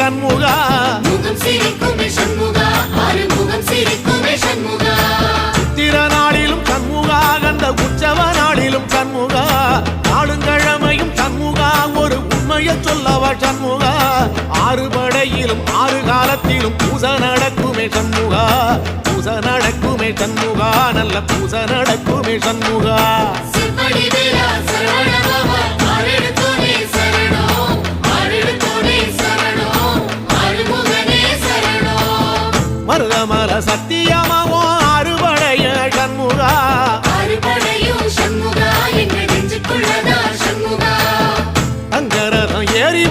சண்முகா முகம் சிரிக்குமே சண்முகா ஆறுமுகம் சிரிக்குமே சண்முகா சித்திர நாளிலும் சண்முகா கந்த உற்சவ நாளிலும் சண்முகா நாளுங்கிழமையும் சண்முகா ஒரு உண்மையை சொல்லவா சண்முகா ஆறு படையிலும் ஆறு காலத்திலும் பூசை நடக்குமே சண்முகா பூசை நடக்குமே சண்முகா நல்ல பூசை நடக்குமே சண்முகா சிவடி வேலா சரவணபவா ஆரெடுத்தோனே சரணம் ஆரெடுத்தோனே சரணம் ஆறுமுகனே சரணம் மருதமல சத்தியமாவோ ஆறுபடைய சண்முகா ஆறுபடையும் சண்முகா எங்கள் நெஞ்சுக்குள்ளதா சண்முகா அங்கரதம் ஏறி